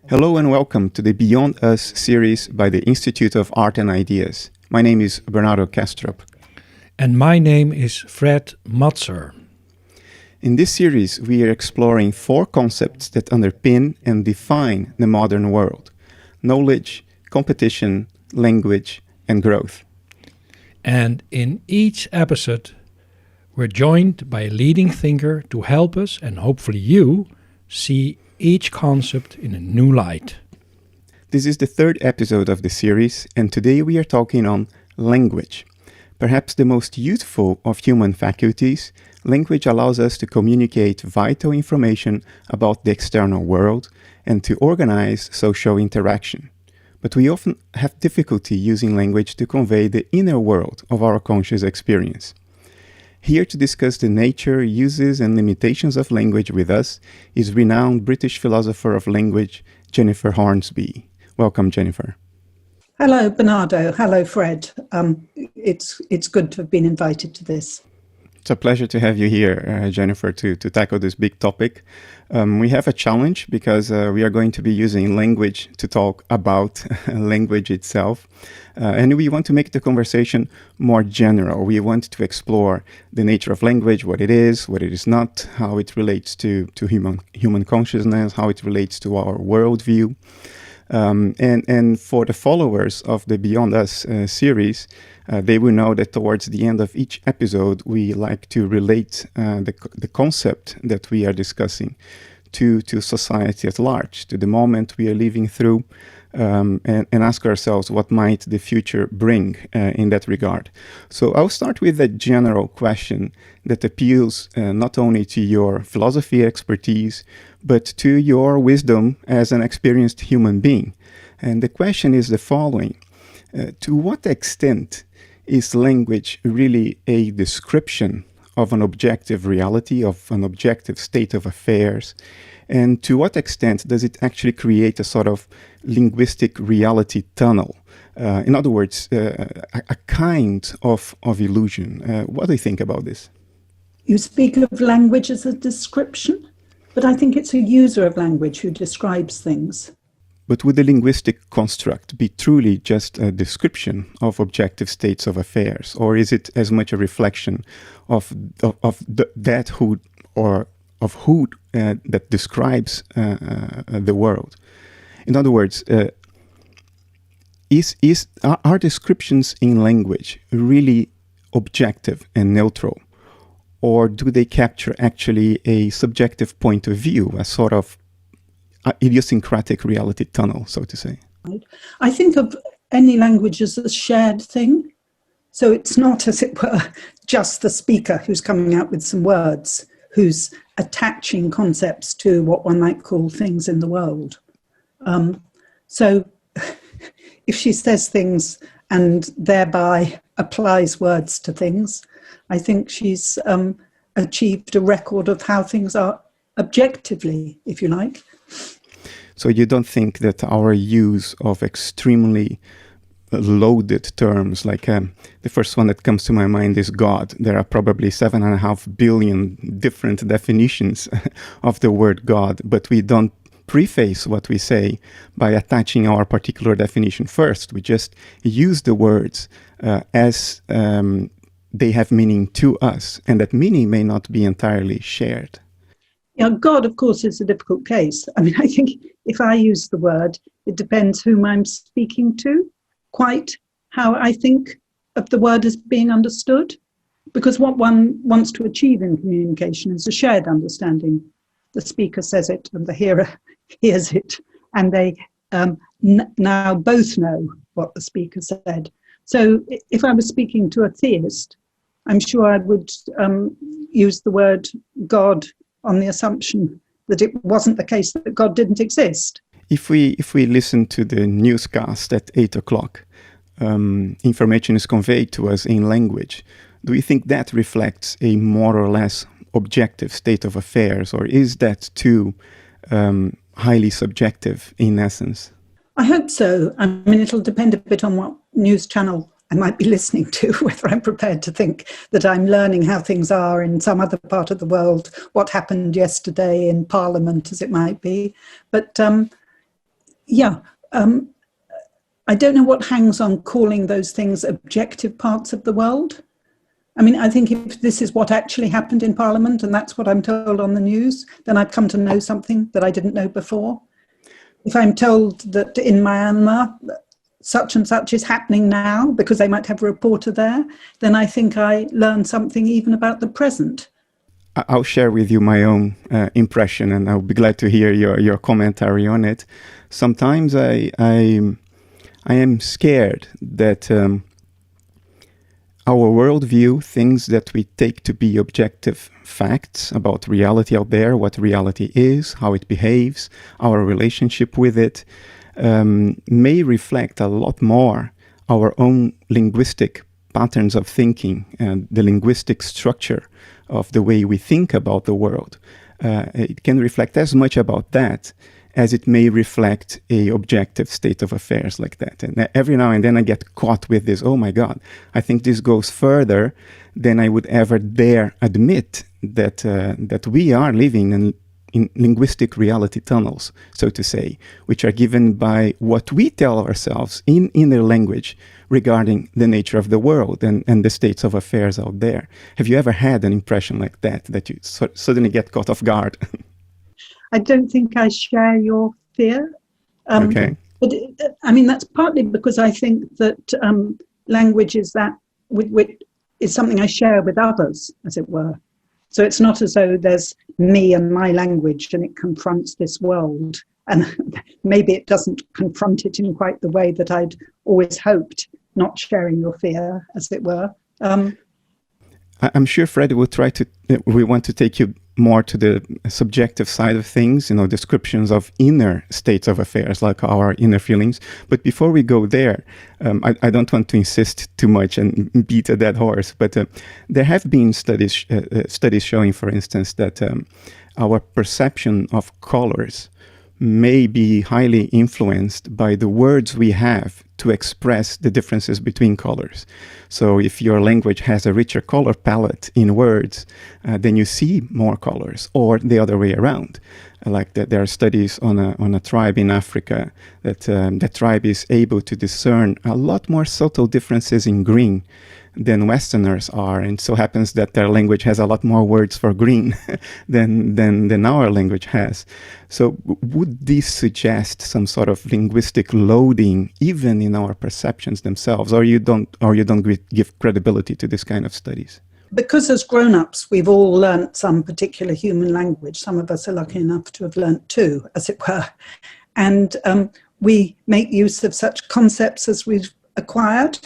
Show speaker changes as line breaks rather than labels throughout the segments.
Hello and welcome to the Beyond Us series by the Institute of Art and Ideas. My name is Bernardo Kastrup.
And my name is Fred Matzer.
In this series, we are exploring four concepts that underpin and define the modern world: knowledge, competition, language, and growth.
And in each episode, we're joined by a leading thinker to help us, and hopefully you, see each concept in a new light.
This is the third episode of the series, and today we are talking on language. Perhaps the most useful of human faculties, language allows us to communicate vital information about the external world and to organize social interaction. But we often have difficulty using language to convey the inner world of our conscious experience. Here to discuss the nature, uses and limitations of language with us is renowned British philosopher of language, Jennifer Hornsby. Welcome, Jennifer.
Hello, Bernardo. Hello, Fred. It's good to have been invited to this.
It's a pleasure to have you here, Jennifer, to tackle this big topic. We have a challenge because we are going to be using language to talk about language itself. And we want to make the conversation more general. We want to explore the nature of language, what it is not, how it relates to human consciousness, how it relates to our worldview. And for the followers of the Beyond Us series, they will know that towards the end of each episode, we like to relate the concept that we are discussing to society at large, to the moment we are living through, and ask ourselves what might the future bring in that regard. So I'll start with a general question that appeals not only to your philosophy expertise, but to your wisdom as an experienced human being. And the question is the following. To what extent is language really a description of an objective reality, of an objective state of affairs? And to what extent does it actually create a sort of linguistic reality tunnel? In other words, a kind of illusion. What do you think about this?
You speak of language as a description, but I think it's a user of language who describes things.
But would the linguistic construct be truly just a description of objective states of affairs, or is it as much a reflection of that describes the world? In other words, are descriptions in language really objective and neutral, or do they capture actually a subjective point of view, a sort of idiosyncratic reality tunnel, so to say?
I think of any language as a shared thing. So it's not, as it were, just the speaker who's coming out with some words, who's attaching concepts to what one might call things in the world. So if she says things and thereby applies words to things, I think she's achieved a record of how things are objectively, if you like.
So you don't think that our use of extremely loaded terms, like the first one that comes to my mind is God. There are probably 7.5 billion different definitions of the word God, but we don't preface what we say by attaching our particular definition first. We just use the words as they have meaning to us, and that meaning may not be entirely shared.
Yeah, God, of course, is a difficult case. I mean, I think if I use the word, it depends whom I'm speaking to, quite how I think of the word as being understood. Because what one wants to achieve in communication is a shared understanding. The speaker says it and the hearer hears it, and they now both know what the speaker said. So if I was speaking to a theist, I'm sure I would use the word God on the assumption that it wasn't the case that God didn't exist.
If we listen to the newscast at 8 o'clock, information is conveyed to us in language. Do you think that reflects a more or less objective state of affairs, or is that too highly subjective in essence?
I hope so. I mean, it'll depend a bit on what news channel I might be listening to, whether I'm prepared to think that I'm learning how things are in some other part of the world, what happened yesterday in Parliament, as it might be. But Yeah. I don't know what hangs on calling those things objective parts of the world. I mean, I think if this is what actually happened in Parliament and that's what I'm told on the news, then I've come to know something that I didn't know before. If I'm told that in Myanmar, such and such is happening now because they might have a reporter there, then I think I learned something even about the present.
I'll share with you my own impression, and I'll be glad to hear your commentary on it. Sometimes I am scared that our worldview, things that we take to be objective facts about reality out there, what reality is, how it behaves, our relationship with it, may reflect a lot more our own linguistic patterns of thinking and the linguistic structure of the way we think about the world. It can reflect as much about that as it may reflect a objective state of affairs like that. And every now and then I get caught with this, oh my God, I think this goes further than I would ever dare admit that we are living in linguistic reality tunnels, so to say, which are given by what we tell ourselves in inner language regarding the nature of the world and the states of affairs out there. Have you ever had an impression like that you suddenly get caught off guard?
I don't think I share your fear.
Okay.
But I mean, that's partly because I think that language is is something I share with others, as it were. So it's not as though there's me and my language and it confronts this world. And maybe it doesn't confront it in quite the way that I'd always hoped, not sharing your fear, as it were.
I'm sure Fred will we want to take you more to the subjective side of things, descriptions of inner states of affairs, like our inner feelings. But before we go there, I don't want to insist too much and beat a dead horse, but there have been studies showing, for instance, that our perception of colors may be highly influenced by the words we have to express the differences between colors. So if your language has a richer color palette in words, then you see more colors, or the other way around. Like there are studies on a tribe in Africa that the tribe is able to discern a lot more subtle differences in green than Westerners are, and so happens that their language has a lot more words for green than our language has. So would this suggest some sort of linguistic loading even in our perceptions themselves, or you don't give credibility to this kind of studies?
Because as grown-ups, we've all learnt some particular human language. Some of us are lucky enough to have learnt two, as it were. And we make use of such concepts as we've acquired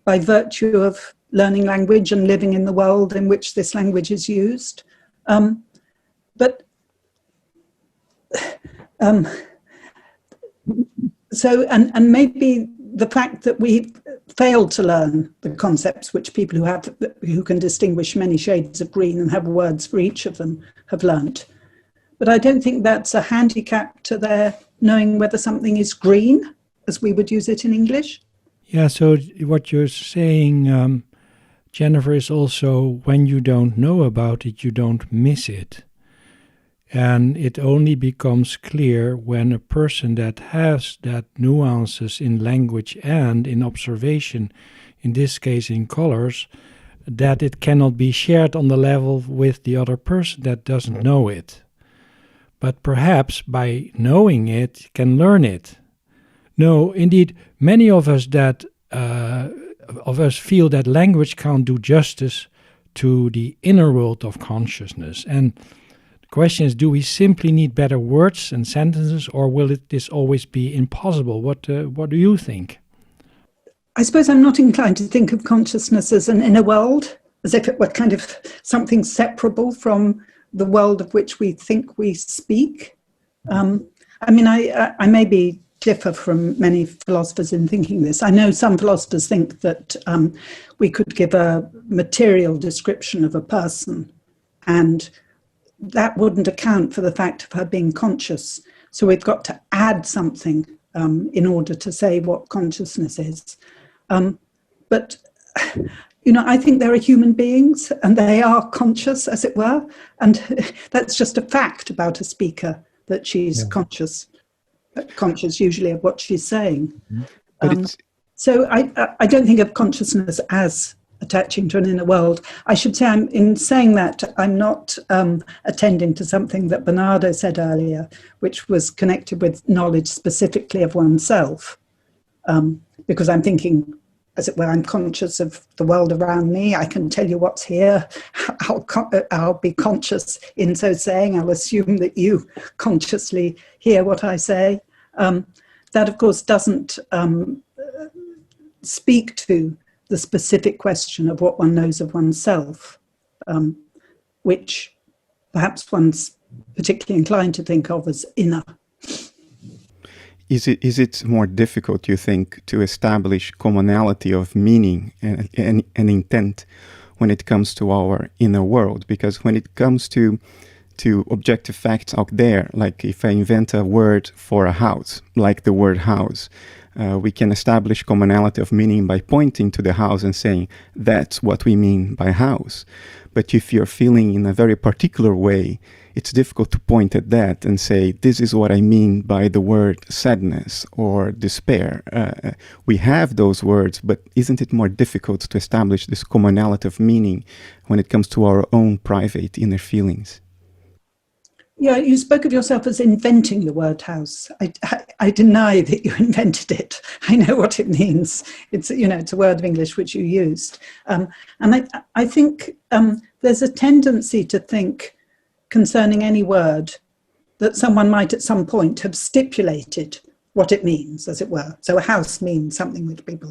by virtue of learning language and living in the world in which this language is used. So maybe the fact that we failed to learn the concepts which people who can distinguish many shades of green and have words for each of them have learnt. But I don't think that's a handicap to their knowing whether something is green, as we would use it in English.
Yeah, so what you're saying, Jennifer, is also when you don't know about it, you don't miss it. And it only becomes clear when a person that has that nuances in language and in observation, in this case in colors, that it cannot be shared on the level with the other person that doesn't know it. But perhaps by knowing it, can learn it. No, indeed, many of us feel that language can't do justice to the inner world of consciousness. And the question is, do we simply need better words and sentences, or will this always be impossible? What do you think?
I suppose I'm not inclined to think of consciousness as an inner world, as if it were kind of something separable from the world of which we think we speak. I mean, I maybe differ from many philosophers in thinking this. I know some philosophers think that we could give a material description of a person, and that wouldn't account for the fact of her being conscious. So we've got to add something in order to say what consciousness is. But, I think there are human beings and they are conscious, as it were. And that's just a fact about a speaker, that she's conscious. conscious usually of what she's saying.
But
So I don't think of consciousness as attaching to an inner world. I should say, in saying that, I'm not attending to something that Bernardo said earlier, which was connected with knowledge specifically of oneself, because I'm thinking, as it were, I'm conscious of the world around me. I can tell you what's here. I'll be conscious in so saying. I'll assume that you consciously hear what I say. That, of course, doesn't speak to the specific question of what one knows of oneself, which perhaps one's particularly inclined to think of as inner.
Is it more difficult, you think, to establish commonality of meaning and intent when it comes to our inner world? Because when it comes to objective facts out there, like if I invent a word for a house, like the word house, we can establish commonality of meaning by pointing to the house and saying, that's what we mean by house. But if you're feeling in a very particular way, it's difficult to point at that and say, this is what I mean by the word sadness or despair. We have those words, but isn't it more difficult to establish this commonality of meaning when it comes to our own private inner feelings?
Yeah, you spoke of yourself as inventing the word house. I deny that you invented it. I know what it means. It's a word of English which you used. And I think there's a tendency to think concerning any word that someone might at some point have stipulated what it means, as it were. So a house means something which people,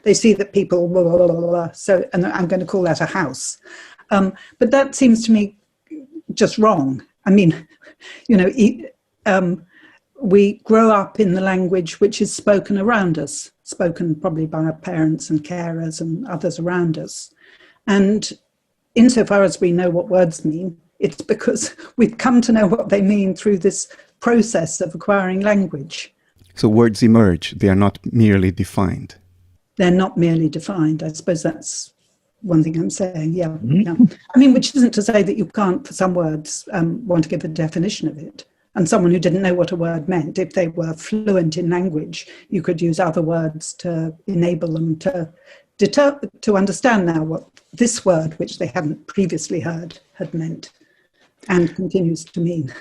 they see that people, so, and I'm going to call that a house. But that seems to me just wrong. I mean, we grow up in the language which is spoken around us, spoken probably by our parents and carers and others around us. And insofar as we know what words mean, it's because we've come to know what they mean through this process of acquiring language.
So words emerge, they are not merely defined.
They're not merely defined. I suppose that's one thing I'm saying, yeah. I mean, which isn't to say that you can't, for some words, want to give a definition of it. And someone who didn't know what a word meant, if they were fluent in language, you could use other words to enable them to understand now what this word, which they hadn't previously heard, had meant and continues to mean.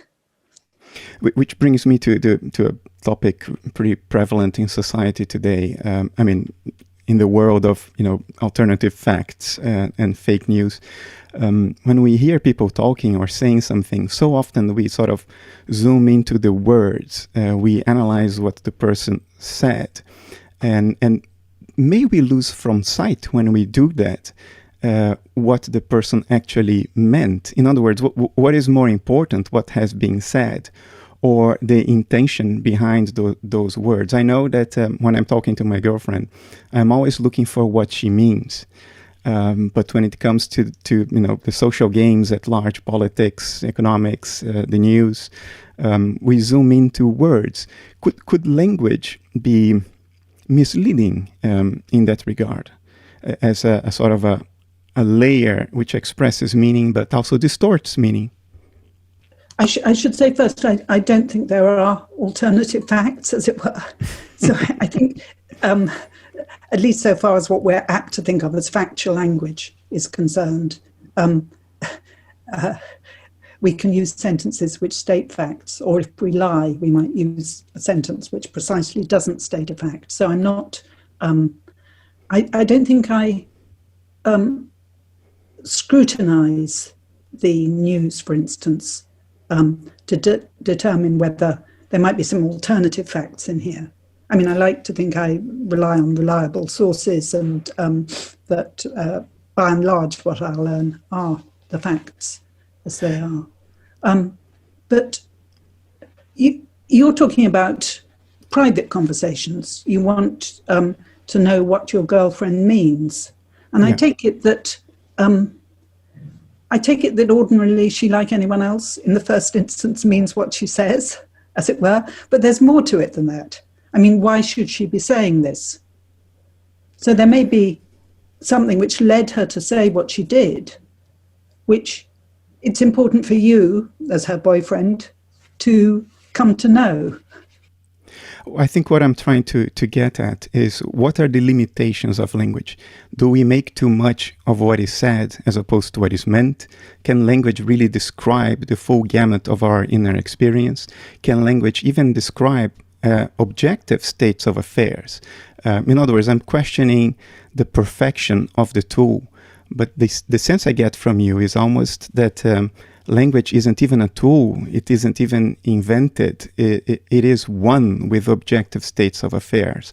Which brings me to a topic pretty prevalent in society today. I mean, in the world of alternative facts and fake news, when we hear people talking or saying something, so often we sort of zoom into the words. We analyze what the person said, and may we lose from sight when we do that what the person actually meant. In other words, what is more important, what has been said, or the intention behind those words. I know that when I'm talking to my girlfriend, I'm always looking for what she means. But when it comes to the social games at large, politics, economics, the news, we zoom into words. Could language be misleading in that regard, as a sort of a layer which expresses meaning but also distorts meaning?
I should say first, I don't think there are alternative facts, as it were. So I think, at least so far as what we're apt to think of as factual language is concerned, we can use sentences which state facts, or if we lie, we might use a sentence which precisely doesn't state a fact. So I'm not, I don't think I scrutinize the news, for instance, to determine whether there might be some alternative facts in here. I mean, I like to think I rely on reliable sources, and that by and large what I'll learn are the facts as they are. But you're talking about private conversations. You want to know what your girlfriend means. And yeah. I take it that ordinarily she, like anyone else, in the first instance means what she says, as it were, but there's more to it than that. I mean, why should she be saying this? So there may be something which led her to say what she did, which it's important for you, as her boyfriend, to come to know?
I think what I'm trying to get at is, what are the limitations of language? Do we make too much of what is said as opposed to what is meant? Can language really describe the full gamut of our inner experience? Can language even describe objective states of affairs? In other words, I'm questioning the perfection of the tool, but the sense I get from you is almost that language isn't even a tool. It isn't even invented. It is one with objective states of affairs.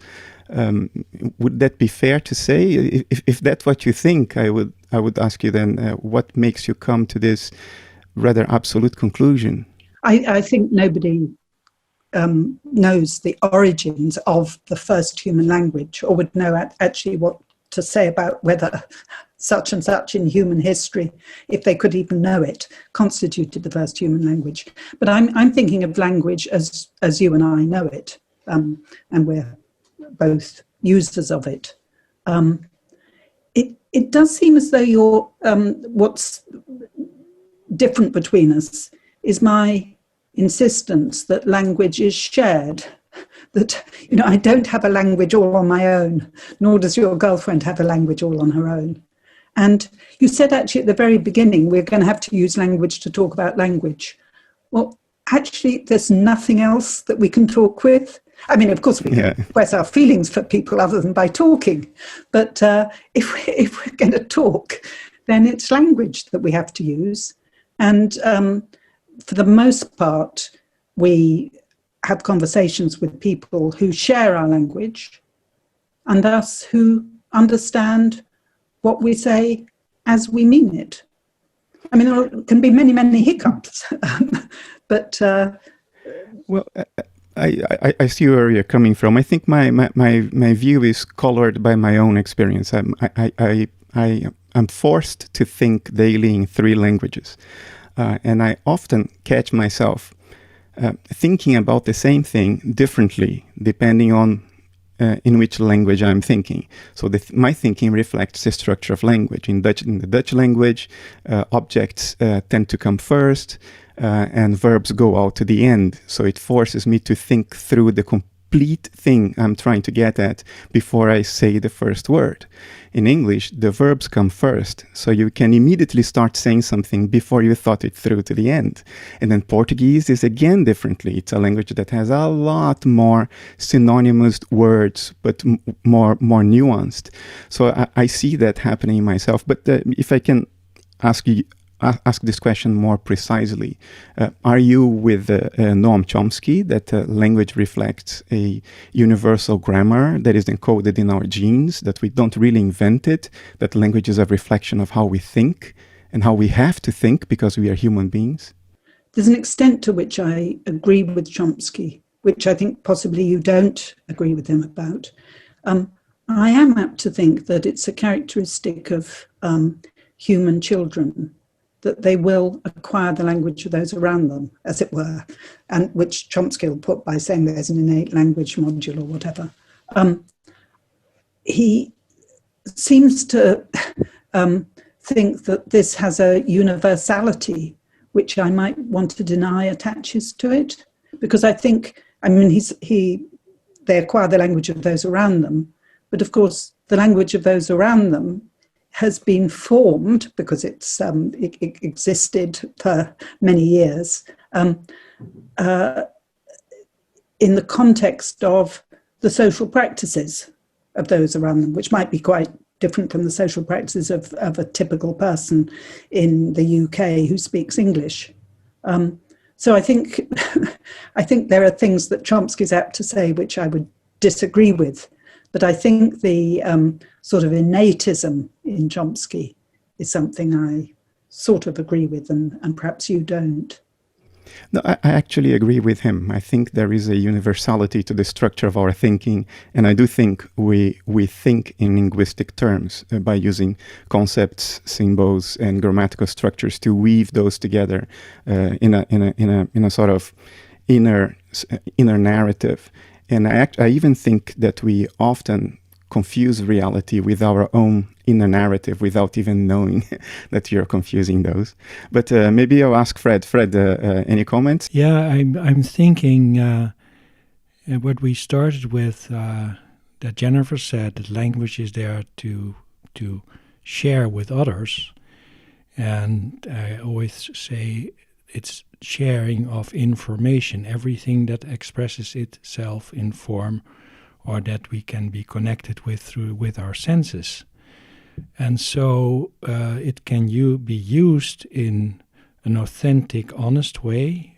Would that be fair to say? If that's what you think, I would ask you then, what makes you come to this rather absolute conclusion?
I think nobody knows the origins of the first human language, or would know actually what to say about whether such and such in human history, if they could even know it, constituted the first human language. But I'm thinking of language as you and I know it, and we're both users of it. It does seem as though what's different between us is my insistence that language is shared. That, I don't have a language all on my own, nor does your girlfriend have a language all on her own. And you said actually at the very beginning, we're going to have to use language to talk about language. Well, actually, there's nothing else that we can talk with. I mean, of course, we can express our feelings for people other than by talking. But if we're going to talk, then it's language that we have to use. And for the most part, we have conversations with people who share our language, and thus who understand what we say as we mean it. I mean, there can be many, many hiccups, but...
Well, I see where you're coming from. I think my view is colored by my own experience. I'm forced to think daily in 3 languages. And I often catch myself thinking about the same thing differently, depending on in which language I'm thinking. So my thinking reflects the structure of language. In the Dutch language, objects tend to come first, and verbs go out to the end. So it forces me to think through the complete thing I'm trying to get at before I say the first word. In English, the verbs come first, so you can immediately start saying something before you thought it through to the end. And then Portuguese is again differently. It's a language that has a lot more synonymous words, but more nuanced. So I see that happening myself. But if I can ask this question more precisely. Are you with Noam Chomsky, that language reflects a universal grammar that is encoded in our genes, that we don't really invent it, that language is a reflection of how we think and how we have to think because we are human beings?
There's an extent to which I agree with Chomsky, which I think possibly you don't agree with him about. I am apt to think that it's a characteristic of human children that they will acquire the language of those around them, as it were, and which Chomsky will put by saying there's an innate language module or whatever. He seems to think that this has a universality, which I might want to deny attaches to it, because I think, they acquire the language of those around them, but of course the language of those around them has been formed, because it existed for many years, in the context of the social practices of those around them, which might be quite different from the social practices of a typical person in the UK who speaks English. So I think there are things that Chomsky's apt to say which I would disagree with. But I think the sort of innatism in Chomsky is something I sort of agree with, and perhaps you don't.
No, I actually agree with him. I think there is a universality to the structure of our thinking, and I do think we think in linguistic terms by using concepts, symbols, and grammatical structures to weave those together in a sort of inner narrative. And I even think that we often confuse reality with our own inner narrative without even knowing that you're confusing those. But maybe I'll ask Fred. Fred, any comments?
Yeah, I'm thinking what we started with, that Jennifer said, that language is there to share with others. And I always say it's sharing of information, everything that expresses itself in form or that we can be connected with our senses. And so it can be used in an authentic, honest way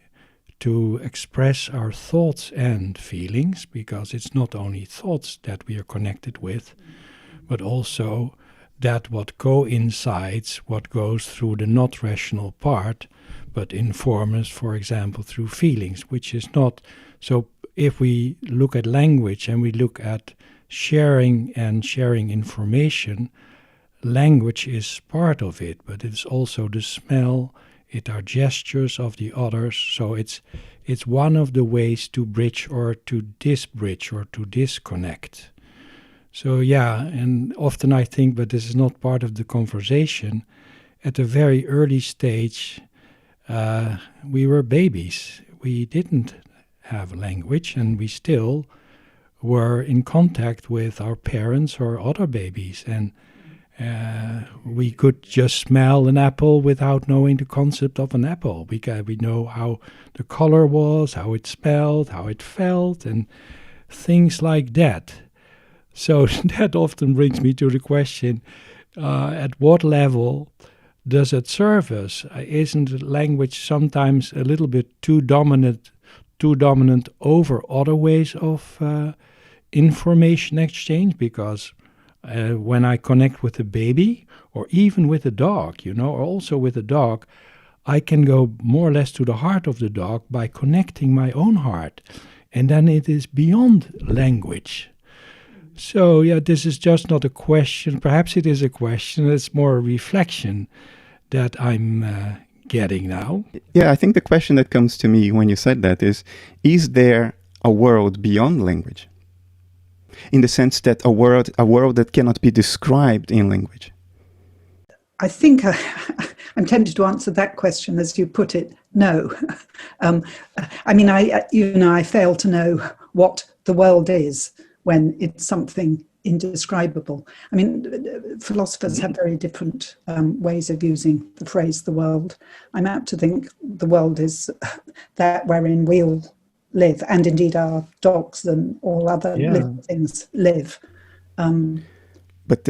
to express our thoughts and feelings, because it's not only thoughts that we are connected with, but also that what coincides, what goes through the not rational part, but inform us, for example, through feelings, which is not. So if we look at language and we look at sharing and sharing information, language is part of it, but it's also the smell, it are gestures of the others. So it's one of the ways to bridge or to disbridge or to disconnect. So yeah, and often I think, but this is not part of the conversation, at a very early stage, we were babies. We didn't have language, and we still were in contact with our parents or other babies. And we could just smell an apple without knowing the concept of an apple. We know how the color was, how it smelled, how it felt, and things like that. So that often brings me to the question, at what level does it serve us? Isn't language sometimes a little bit too dominant over other ways of information exchange? Because when I connect with a baby, or even with a dog, or also with a dog, I can go more or less to the heart of the dog by connecting my own heart. And then it is beyond language. So, yeah, this is just not a question. Perhaps it is a question. It's more a reflection that I'm getting now.
Yeah, I think the question that comes to me when you said that is there a world beyond language? In the sense that a world that cannot be described in language?
I think I'm tempted to answer that question as you put it, no. I fail to know what the world is when it's something indescribable. I mean, philosophers have very different ways of using the phrase the world. I'm apt to think the world is that wherein we all live, and indeed our dogs and all other living things live.
But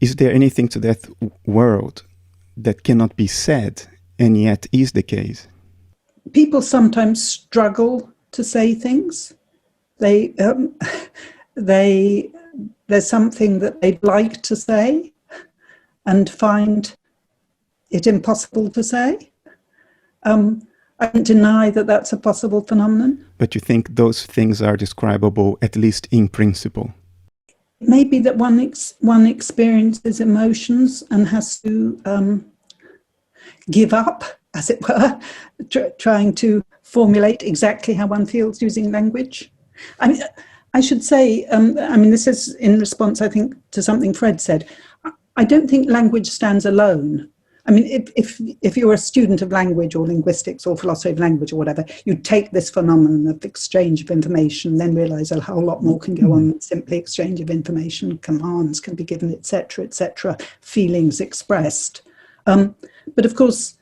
is there anything to that world that cannot be said, and yet is the case?
People sometimes struggle to say things. There's something that they'd like to say and find it impossible to say. I don't deny that that's a possible phenomenon.
But you think those things are describable, at least in principle?
Maybe that one experiences emotions and has to give up, as it were, trying to formulate exactly how one feels using language. I mean, I should say, this is in response, I think, to something Fred said. I don't think language stands alone. I mean, if you're a student of language or linguistics or philosophy of language or whatever, you take this phenomenon of exchange of information, then realize a whole lot more can go on than simply exchange of information. Commands can be given, etc., feelings expressed. But of course,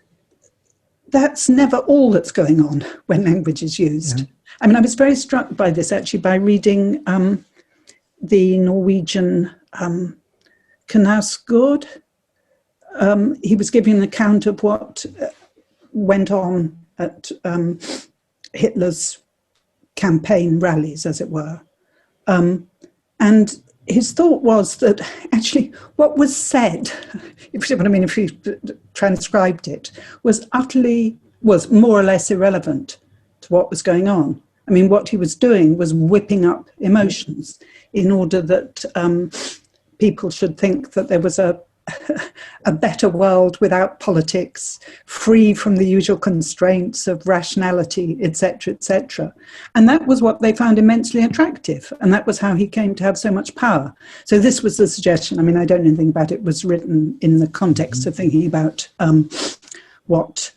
that's never all that's going on when language is used. Yeah. I mean, I was very struck by this actually by reading the Norwegian Knausgård. He was giving an account of what went on at Hitler's campaign rallies, as it were. And his thought was that actually what was said, if he transcribed it, was more or less irrelevant to what was going on. I mean, what he was doing was whipping up emotions in order that people should think that there was a a better world without politics, free from the usual constraints of rationality, etc., etc. And that was what they found immensely attractive. And that was how he came to have so much power. So this was the suggestion. I mean, I don't know anything about it. It was written in the context of thinking about what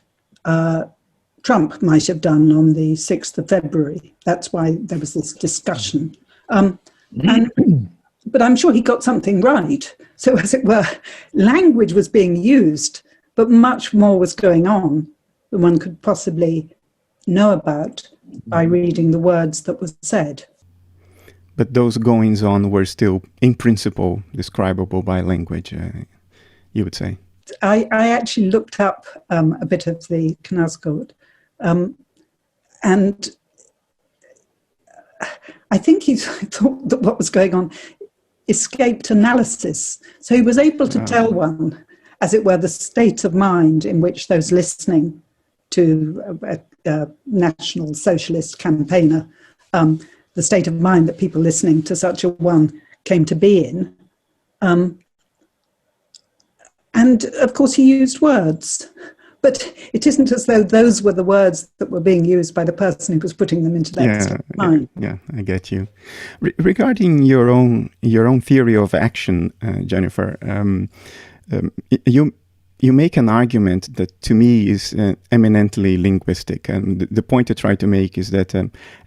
Trump might have done on the 6th of February. That's why there was this discussion. But I'm sure he got something right. So, as it were, language was being used, but much more was going on than one could possibly know about by reading the words that were said.
But those goings on were still, in principle, describable by language, you would say?
I actually looked up a bit of the Knausgård, and I think he thought that what was going on escaped analysis. So he was able to tell one, as it were, the state of mind in which those listening to a national socialist campaigner, the state of mind that people listening to such a one came to be in. And of course he used words, but it isn't as though those were the words that were being used by the person who was putting them into that state of mind.
Yeah, I get you. Regarding your own theory of action, Jennifer, you make an argument that to me is eminently linguistic, and the point I try to make is that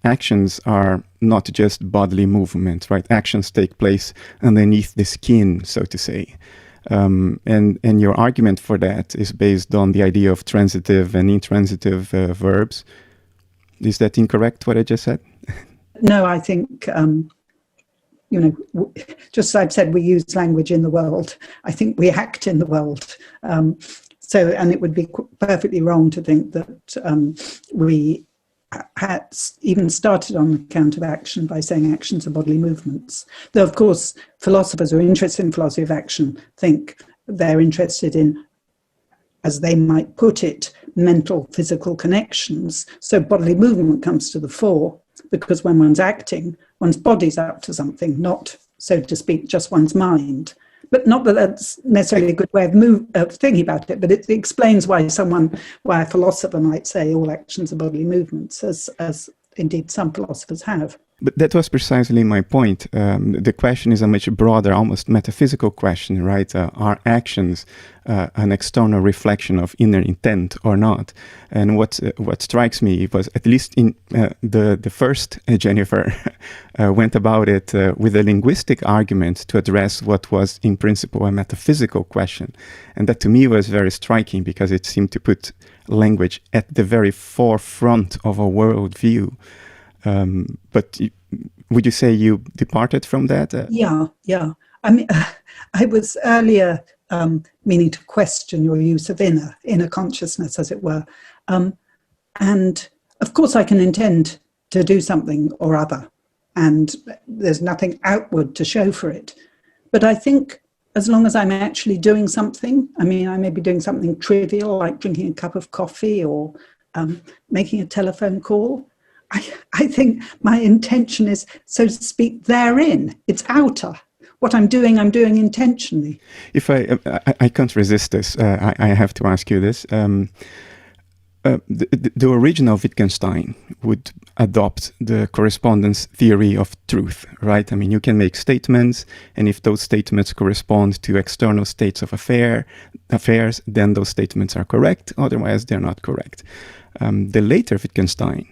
actions are not just bodily movements, right? Actions take place underneath the skin, so to say. And your argument for that is based on the idea of transitive and intransitive verbs. Is that incorrect, what I just said?
No, I think, just as I've said, we use language in the world. I think we act in the world. And it would be perfectly wrong to think that we had even started on account of action by saying actions are bodily movements. Though, of course, philosophers who are interested in philosophy of action think they're interested in, as they might put it, mental, physical connections. So bodily movement comes to the fore, because when one's acting, one's body's up to something, not, so to speak, just one's mind. But not that that's necessarily a good way of thinking about it, but it explains why a philosopher might say all actions are bodily movements, as indeed some philosophers have.
But that was precisely my point. The question is a much broader, almost metaphysical question, right? Are actions an external reflection of inner intent or not? And what strikes me was, at least in the first Jennifer went about it with a linguistic argument to address what was in principle a metaphysical question. And that to me was very striking, because it seemed to put language at the very forefront of a worldview. But would you say you departed from that?
Yeah. I mean, I was earlier meaning to question your use of inner consciousness, as it were. And of course, I can intend to do something or other, and there's nothing outward to show for it. But I think as long as I'm actually doing something, I mean, I may be doing something trivial, like drinking a cup of coffee or making a telephone call. I think my intention is, so to speak, therein. It's outer. What I'm doing intentionally.
If I can't resist this, I have to ask you this. The original Wittgenstein would adopt the correspondence theory of truth, right? I mean, you can make statements, and if those statements correspond to external states of affairs, then those statements are correct. Otherwise, they're not correct. The later Wittgenstein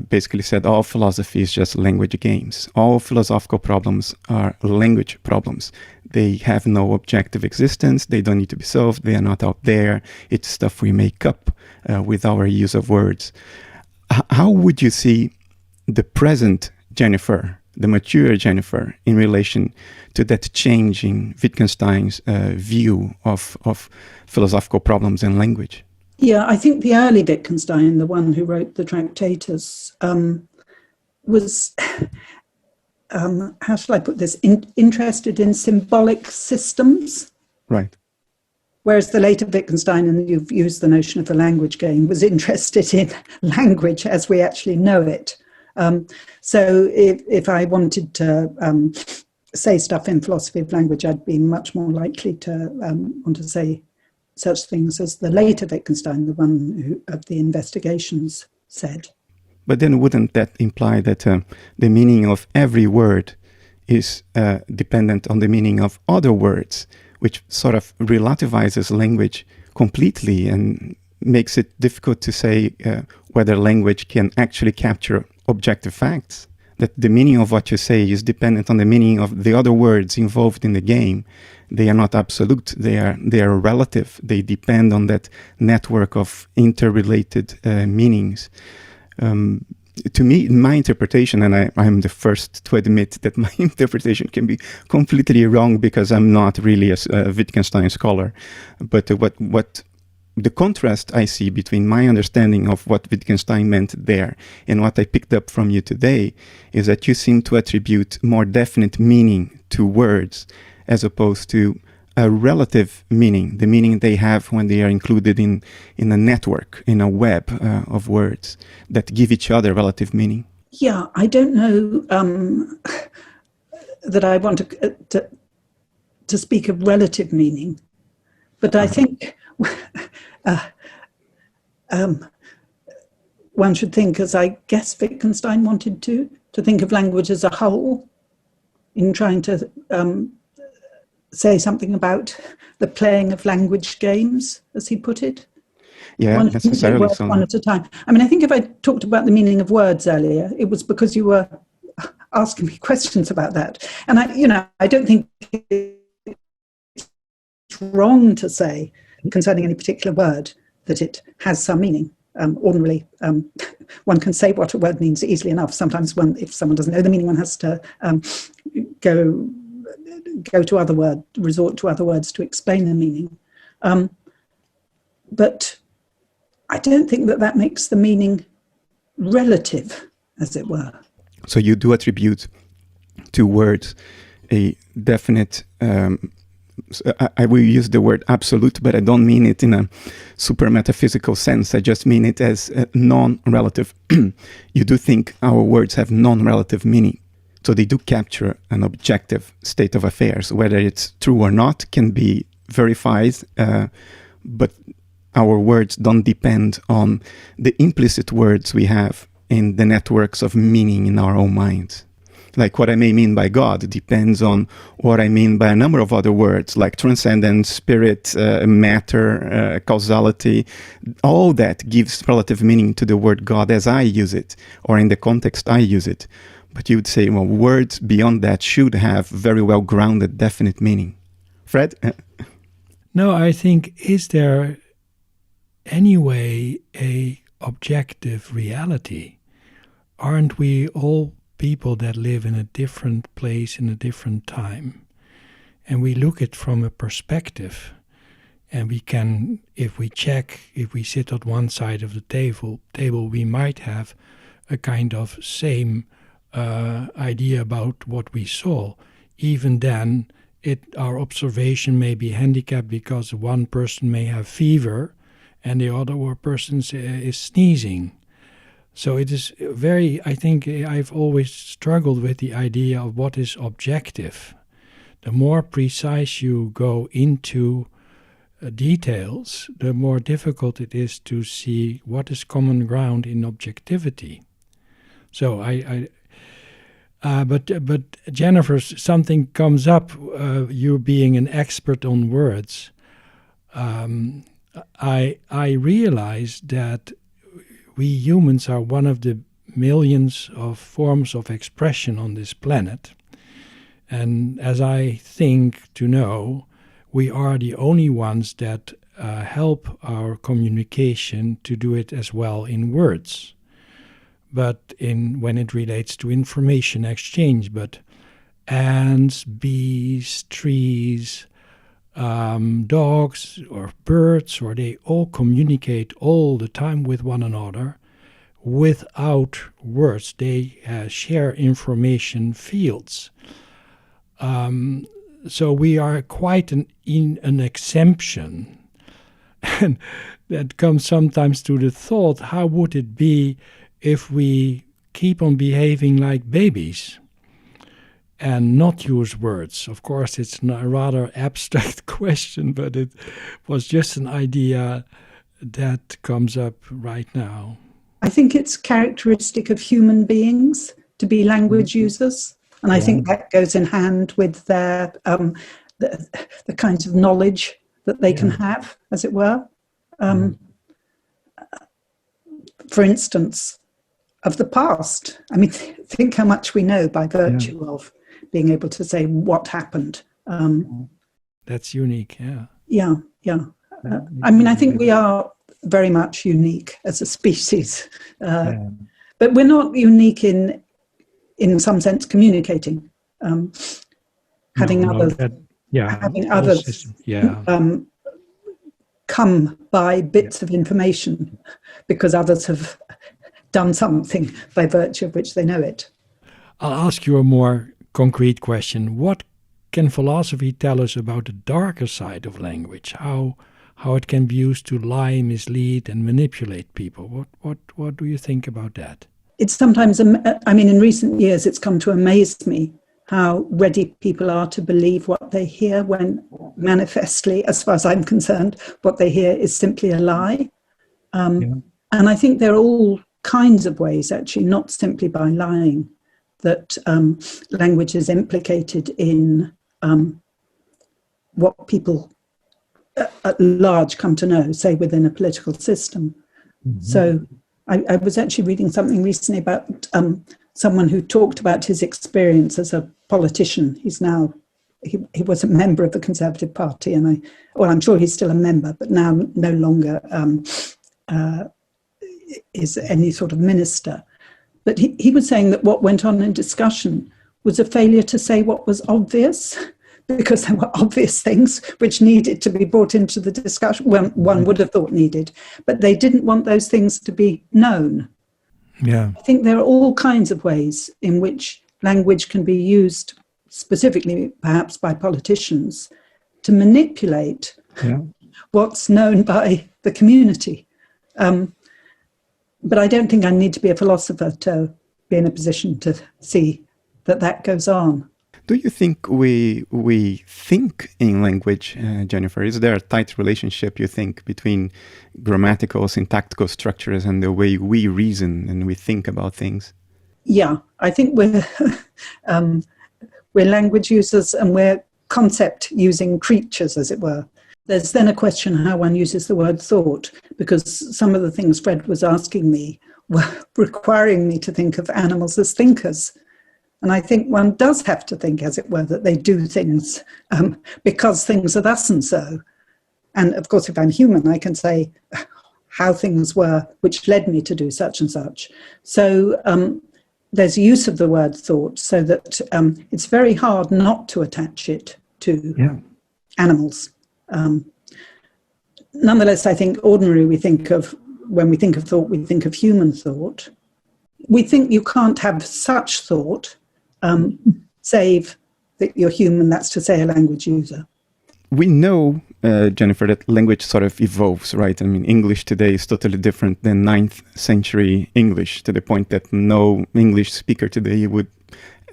basically said all philosophy is just language games. All philosophical problems are language problems. They have no objective existence. They don't need to be solved. They are not out there. It's stuff we make up with our use of words. How would you see the present Jennifer, the mature Jennifer, in relation to that changing Wittgenstein's view of philosophical problems and language?
Yeah, I think the early Wittgenstein, the one who wrote the Tractatus, was, how shall I put this, interested in symbolic systems.
Right.
Whereas the later Wittgenstein, and you've used the notion of the language game, was interested in language as we actually know it. So if I wanted to say stuff in philosophy of language, I'd be much more likely to want to say such things as the later Wittgenstein, the one of the investigations, said.
But then wouldn't that imply that the meaning of every word is dependent on the meaning of other words, which sort of relativizes language completely and makes it difficult to say whether language can actually capture objective facts? That the meaning of what you say is dependent on the meaning of the other words involved in the game. They are not absolute, they are relative. They depend on that network of interrelated meanings. To me, in my interpretation, and I'm the first to admit that my interpretation can be completely wrong because I'm not really a Wittgenstein scholar, but what the contrast I see between my understanding of what Wittgenstein meant there and what I picked up from you today is that you seem to attribute more definite meaning to words as opposed to a relative meaning, the meaning they have when they are included in a network, in a web of words that give each other relative meaning.
Yeah, I don't know that I want to speak of relative meaning, but I think one should think, as I guess Wittgenstein wanted to think of language as a whole in trying to say something about the playing of language games, as he put it.
Yeah,
one
necessarily so.
One at a time. I mean, I think if I talked about the meaning of words earlier, it was because you were asking me questions about that. And I don't think it's wrong to say concerning any particular word that it has some meaning. Ordinarily, one can say what a word means easily enough. Sometimes if someone doesn't know the meaning, one has to go to other words, resort to other words to explain the meaning. But I don't think that makes the meaning relative, as it were.
So you do attribute to words a definite, I will use the word absolute, but I don't mean it in a super metaphysical sense. I just mean it as non-relative. You do think our words have non-relative meaning. So they do capture an objective state of affairs. Whether it's true or not can be verified, but our words don't depend on the implicit words we have in the networks of meaning in our own minds. Like what I may mean by God depends on what I mean by a number of other words, like transcendence, spirit, matter, causality. All that gives relative meaning to the word God as I use it, or in the context I use it. But you would say, well, words beyond that should have very well grounded, definite meaning. Fred?
No, I think, is there anyway a objective reality? Aren't we all people that live in a different place in a different time? And we look at from a perspective, and we can, if we sit at one side of the table, we might have a kind of same idea about what we saw. Even then, our observation may be handicapped because one person may have fever and the other person is sneezing. So it is I think I've always struggled with the idea of what is objective. The more precise you go into details, the more difficult it is to see what is common ground in objectivity. So but Jennifer, something comes up. You being an expert on words, I realize that we humans are one of the millions of forms of expression on this planet, and as I think to know, we are the only ones that help our communication to do it as well in words. But when it relates to information exchange, but ants, bees, trees, dogs or birds, or they all communicate all the time with one another without words. They share information fields. So we are quite an exemption. And that comes sometimes to the thought, how would it be if we keep on behaving like babies? and not use words? Of course, it's a rather abstract question, but it was just an idea that comes up right now.
I think it's characteristic of human beings to be language users. And I think that goes in hand with their the kinds of knowledge that they can have, as it were. For instance, of the past. I mean, think how much we know by virtue of being able to say what happened.
That's unique, yeah.
Yeah. I mean, I think we are very much unique as a species, but we're not unique in some sense communicating, having others come by bits of information because others have done something by virtue of which they know it.
I'll ask you a more concrete question. What can philosophy tell us about the darker side of language? How it can be used to lie, mislead, and manipulate people? What do you think about that?
It's sometimes, I mean, in recent years, it's come to amaze me how ready people are to believe what they hear when manifestly, as far as I'm concerned, what they hear is simply a lie. And I think there are all kinds of ways, actually, not simply by lying, that language is implicated in what people at large come to know, say within a political system. So I was actually reading something recently about someone who talked about his experience as a politician. He was a member of the Conservative Party, and I'm sure he's still a member, but now no longer is any sort of minister. But he was saying that what went on in discussion was a failure to say what was obvious, because there were obvious things which needed to be brought into the discussion, one would have thought needed, but they didn't want those things to be known. I think there are all kinds of ways in which language can be used, specifically perhaps by politicians, to manipulate what's known by the community. But I don't think I need to be a philosopher to be in a position to see that goes on.
Do you think we think in language, Jennifer? Is there a tight relationship, you think, between grammatical, syntactical structures and the way we reason and we think about things?
Yeah, I think we're language users and we're concept-using creatures, as it were. There's then a question how one uses the word thought, because some of the things Fred was asking me were requiring me to think of animals as thinkers. And I think one does have to think, as it were, that they do things because things are thus and so. And of course, if I'm human, I can say how things were, which led me to do such and such. So there's use of the word thought so that it's very hard not to attach it to animals. Nonetheless, I think ordinarily when we think of thought, we think of human thought. We think you can't have such thought save that you're human, that's to say a language user.
We know, Jennifer, that language sort of evolves, right? I mean, English today is totally different than 9th century English, to the point that no English speaker today would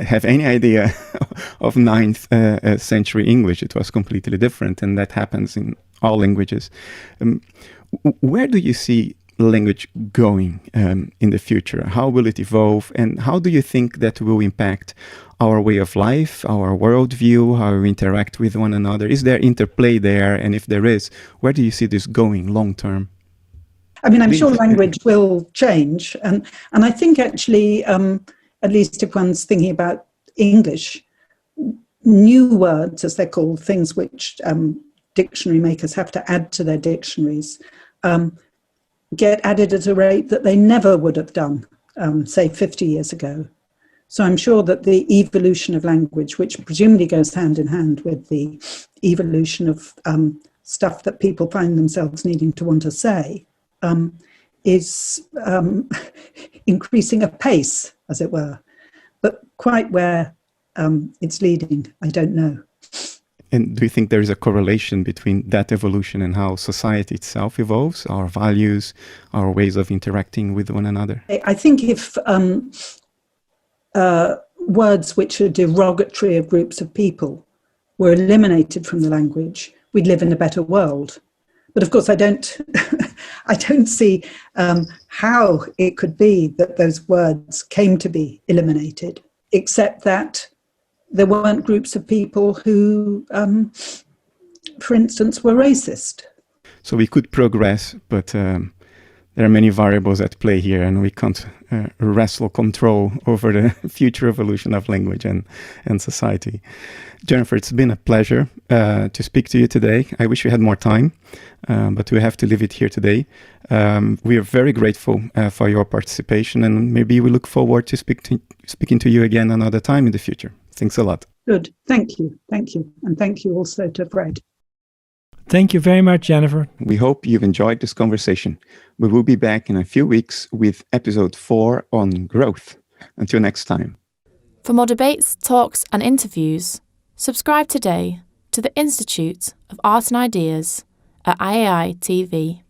have any idea of 9th century English. It was completely different, and that happens in all languages. Where do you see language going in the future? How will it evolve, and how do you think that will impact our way of life, our worldview, how we interact with one another? Is there interplay there? And if there is, where do you see this going long term?
I mean, I'm sure language will change, and I think actually, at least if one's thinking about English, new words, as they're called, things which dictionary makers have to add to their dictionaries, get added at a rate that they never would have done, say, 50 years ago. So I'm sure that the evolution of language, which presumably goes hand in hand with the evolution of stuff that people find themselves needing to want to say, is increasing apace, as it were. But quite where it's leading, I don't know.
And do you think there is a correlation between that evolution and how society itself evolves, our values, our ways of interacting with one another?
I think if words which are derogatory of groups of people were eliminated from the language, we'd live in a better world. But of course, I don't I don't see how it could be that those words came to be eliminated, except that there weren't groups of people who, for instance, were racist.
So we could progress, but there are many variables at play here, and we can't wrestle control over the future evolution of language and society. Jennifer, it's been a pleasure to speak to you today. I wish we had more time, but we have to leave it here today. We are very grateful for your participation, and maybe we look forward to speaking to you again another time in the future. Thanks a lot.
Good. Thank you. Thank you. And thank you also to Fred.
Thank you very much, Jennifer.
We hope you've enjoyed this conversation. We will be back in a few weeks with episode 4 on growth. Until next time.
For more debates, talks and interviews, subscribe today to the Institute of Art and Ideas at IAI TV.